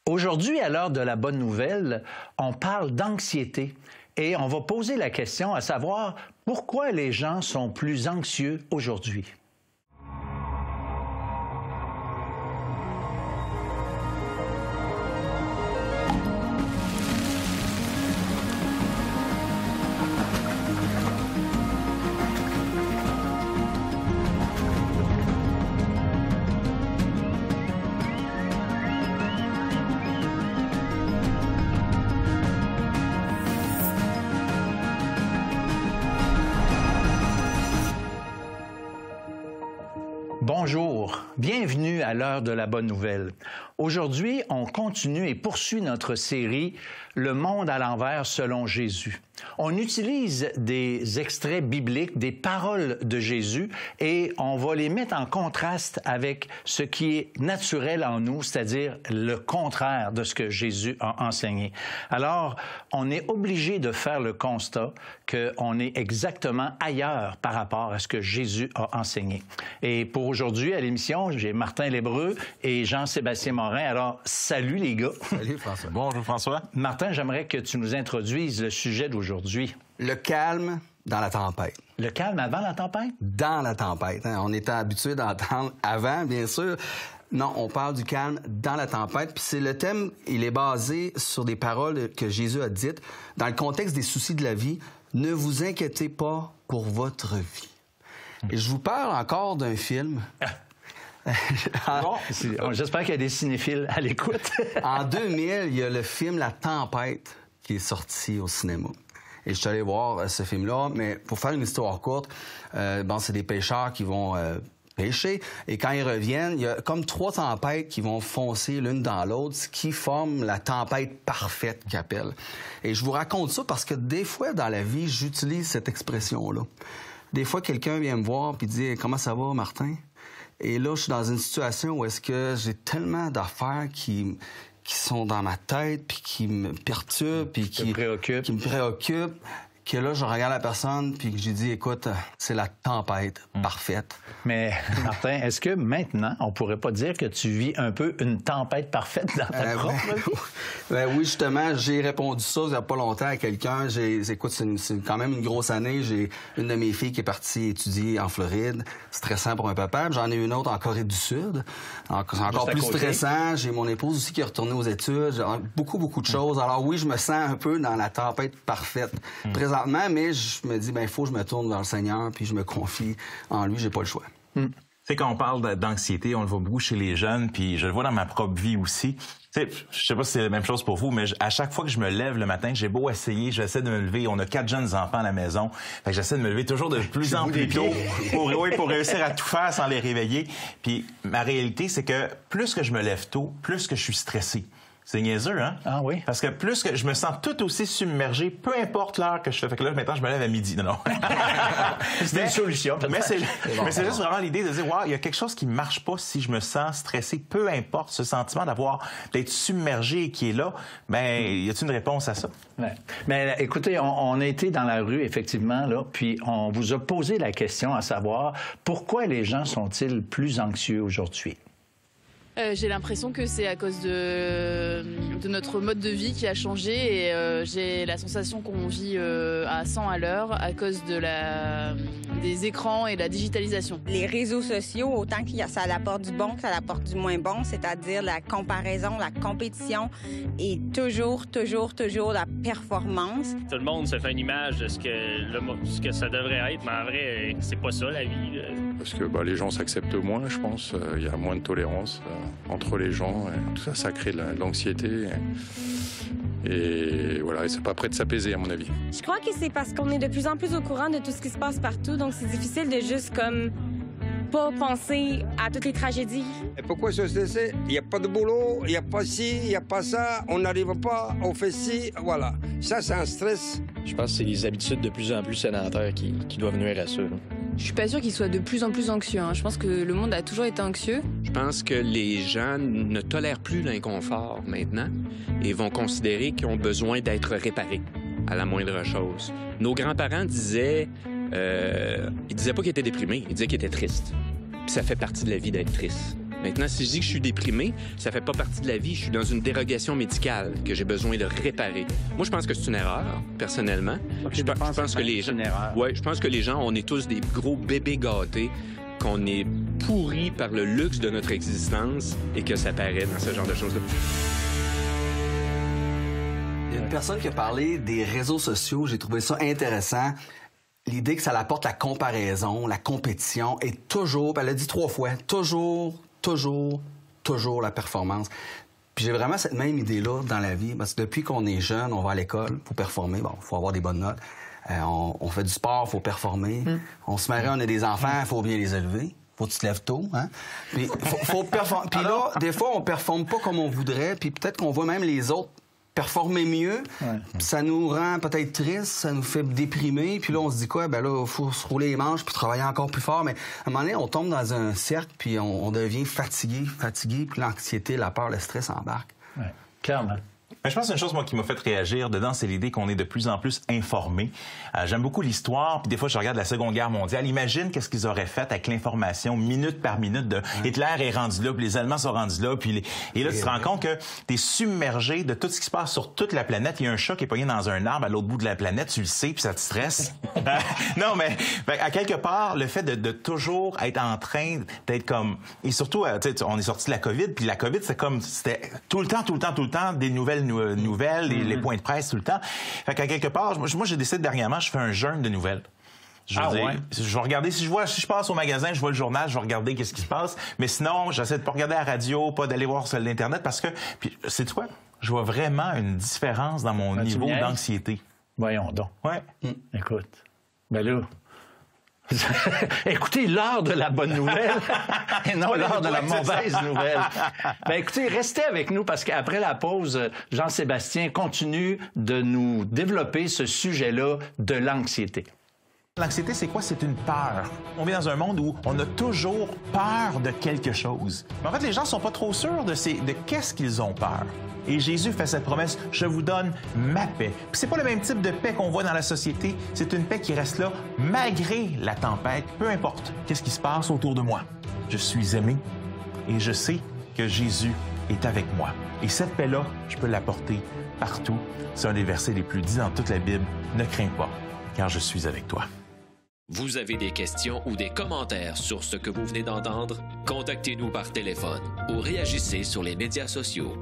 Aujourd'hui, à l'heure de la bonne nouvelle, on parle d'anxiété et on va poser la question à savoir pourquoi les gens sont plus anxieux aujourd'hui. Bonjour, bienvenue à l'heure de la bonne nouvelle. Aujourd'hui, on continue et poursuit notre série « Le monde à l'envers selon Jésus ». On utilise des extraits bibliques, des paroles de Jésus, et on va les mettre en contraste avec ce qui est naturel en nous, c'est-à-dire le contraire de ce que Jésus a enseigné. Alors, on est obligé de faire le constat qu'on est exactement ailleurs par rapport à ce que Jésus a enseigné. Et pour aujourd'hui, à l'émission, j'ai Martin L'Hébreu et Jean-Sébastien Morin. Alors, salut les gars. Salut François. Bonjour François. Martin, j'aimerais que tu nous introduises le sujet d'aujourd'hui. Le calme dans la tempête. Le calme avant la tempête? Dans la tempête. Hein? On était habitué d'entendre avant, bien sûr. Non, on parle du calme dans la tempête. Puis c'est le thème, il est basé sur des paroles que Jésus a dites dans le contexte des soucis de la vie. Ne vous inquiétez pas pour votre vie. Et je vous parle encore d'un film. Bon, j'espère qu'il y a des cinéphiles à l'écoute. En 2000, il y a le film La Tempête qui est sorti au cinéma. Et je suis allé voir ce film-là, mais pour faire une histoire courte, c'est des pêcheurs qui vont pêcher, et quand ils reviennent, il y a comme 3 tempêtes qui vont foncer l'une dans l'autre, ce qui forme la tempête parfaite qu'ils appellent. Et je vous raconte ça parce que des fois, dans la vie, j'utilise cette expression-là. Des fois, quelqu'un vient me voir et dit « Comment ça va, Martin? » Et là, je suis dans une situation où est-ce que j'ai tellement d'affaires qui sont dans ma tête, puis qui me perturbent, puis qui me préoccupent, que là, je regarde la personne, puis que j'ai dit, écoute, c'est la tempête parfaite. Mais, Martin, est-ce que maintenant, on pourrait pas dire que tu vis un peu une tempête parfaite dans ta propre vie? Oui, justement, j'ai répondu ça il n'y a pas longtemps à quelqu'un. Écoute, c'est quand même une grosse année. J'ai une de mes filles qui est partie étudier en Floride. Stressant pour un papa. J'en ai une autre en Corée du Sud. C'est encore plus stressant. J'ai mon épouse aussi qui est retournée aux études. Beaucoup de choses. Alors oui, je me sens un peu dans la tempête parfaite. Mais je me dis, il faut que je me tourne vers le Seigneur, puis je me confie en lui, j'ai pas le choix. Tu sais, quand on parle d'anxiété, on le voit beaucoup chez les jeunes, puis je le vois dans ma propre vie aussi. Tu sais, je sais pas si c'est la même chose pour vous, mais à chaque fois que je me lève le matin, j'ai beau essayer, j'essaie de me lever. On a 4 jeunes enfants à la maison, fait que j'essaie de me lever toujours de plus en plus tôt pour réussir à tout faire sans les réveiller. Puis ma réalité, c'est que plus que je me lève tôt, plus que je suis stressé. C'est niaiseux, hein? Ah oui? Parce que plus que je me sens tout aussi submergé, peu importe l'heure que je fais. Fait que là, maintenant, je me lève à midi. Non. C'est une solution. Mais c'est juste vraiment l'idée de dire, wow, il y a quelque chose qui ne marche pas si je me sens stressé. Peu importe ce sentiment d'être submergé et qui est là, ben, y a-t-il une réponse à ça? Ouais. Mais écoutez, on a été dans la rue, effectivement, là, puis on vous a posé la question à savoir pourquoi les gens sont-ils plus anxieux aujourd'hui? J'ai l'impression que c'est à cause de notre mode de vie qui a changé et j'ai la sensation qu'on vit à 100 à l'heure à cause des écrans et de la digitalisation. Les réseaux sociaux, autant que ça apporte du bon que ça apporte du moins bon, c'est-à-dire la comparaison, la compétition et toujours la performance. Tout le monde se fait une image de ce que ça devrait être, mais en vrai, c'est pas ça la vie. Parce que les gens s'acceptent moins, je pense. Il y a moins de tolérance entre les gens. Tout ça, ça crée de l'anxiété. Et voilà, et c'est pas prêt de s'apaiser, à mon avis. Je crois que c'est parce qu'on est de plus en plus au courant de tout ce qui se passe partout, donc c'est difficile de juste pas penser à toutes les tragédies. Et pourquoi se stresser? Il n'y a pas de boulot, il n'y a pas ci, il n'y a pas ça, on n'arrive pas, on fait ci, voilà. Ça, c'est un stress. Je pense que c'est les habitudes de plus en plus sédentaires qui doivent nuire à ça. Je suis pas sûre qu'ils soient de plus en plus anxieux. Je pense que le monde a toujours été anxieux. Je pense que les gens ne tolèrent plus l'inconfort maintenant et vont considérer qu'ils ont besoin d'être réparés à la moindre chose. Nos grands-parents disaient... ils disaient pas qu'ils étaient déprimés, ils disaient qu'ils étaient tristes. Puis ça fait partie de la vie d'être triste. Maintenant, si je dis que je suis déprimé, ça fait pas partie de la vie. Je suis dans une dérogation médicale que j'ai besoin de réparer. Moi, je pense que c'est une erreur, personnellement. Je pense que les gens... Ouais, je pense que les gens, on est tous des gros bébés gâtés, qu'on est pourris par le luxe de notre existence et que ça paraît dans ce genre de choses-là. Il y a une personne qui a parlé des réseaux sociaux. J'ai trouvé ça intéressant. L'idée que ça apporte la comparaison, la compétition et toujours, elle l'a dit 3 fois, toujours la performance. Puis j'ai vraiment cette même idée-là dans la vie, parce que depuis qu'on est jeune, on va à l'école pour performer, bon, il faut avoir des bonnes notes. On fait du sport, il faut performer. On se marie, on a des enfants, il faut bien les élever. Faut que tu te lèves tôt, hein? Puis faut performer. Puis là, des fois, on performe pas comme on voudrait, puis peut-être qu'on voit même les autres performer mieux. Ça nous rend peut-être triste, ça nous fait déprimer, puis là, on se dit quoi? Ben là, il faut se rouler les manches puis travailler encore plus fort. Mais à un moment donné, on tombe dans un cercle, puis on devient fatigué, puis l'anxiété, la peur, le stress embarque. Ouais. Clairement. Mais je pense qu'une chose, moi, qui m'a fait réagir dedans, c'est l'idée qu'on est de plus en plus informé. J'aime beaucoup l'histoire, puis des fois, je regarde la Seconde Guerre mondiale. Imagine qu'est-ce qu'ils auraient fait avec l'information minute par minute de Hitler est rendu là, puis les Allemands sont rendus là, puis et là, tu te rends compte que tu es submergé de tout ce qui se passe sur toute la planète. Il y a un chat qui est pogné dans un arbre à l'autre bout de la planète, tu le sais, puis ça te stresse. Non, mais à quelque part, le fait de toujours être en train d'être comme... Et surtout, tu sais, on est sorti de la COVID, puis la COVID, c'était tout le temps des nouvelles, les points de presse tout le temps. Fait qu'à quelque part, moi j'ai décidé dernièrement, je fais un jeûne de nouvelles. Je vais regarder, si je passe au magasin, je vois le journal, je vais regarder qu'est-ce qui se passe. Mais sinon, j'essaie de pas regarder la radio, pas d'aller voir sur l'Internet parce que, puis, sais-tu quoi? Je vois vraiment une différence dans mon niveau d'anxiété. Voyons donc. Ouais. Écoute, ben là... Écoutez, l'heure de la bonne nouvelle et non l'heure de la mauvaise nouvelle. Ben écoutez, restez avec nous parce qu'après la pause, Jean-Sébastien continue de nous développer ce sujet-là de l'anxiété. L'anxiété, c'est quoi? C'est une peur. On vit dans un monde où on a toujours peur de quelque chose. Mais en fait, les gens sont pas trop sûrs de qu'est-ce qu'ils ont peur. Et Jésus fait cette promesse, je vous donne ma paix. Puis c'est pas le même type de paix qu'on voit dans la société. C'est une paix qui reste là malgré la tempête, peu importe qu'est-ce qui se passe autour de moi. Je suis aimé et je sais que Jésus est avec moi. Et cette paix-là, je peux l'apporter partout. C'est un des versets les plus dits dans toute la Bible. Ne crains pas, car je suis avec toi. Vous avez des questions ou des commentaires sur ce que vous venez d'entendre? Contactez-nous par téléphone ou réagissez sur les médias sociaux.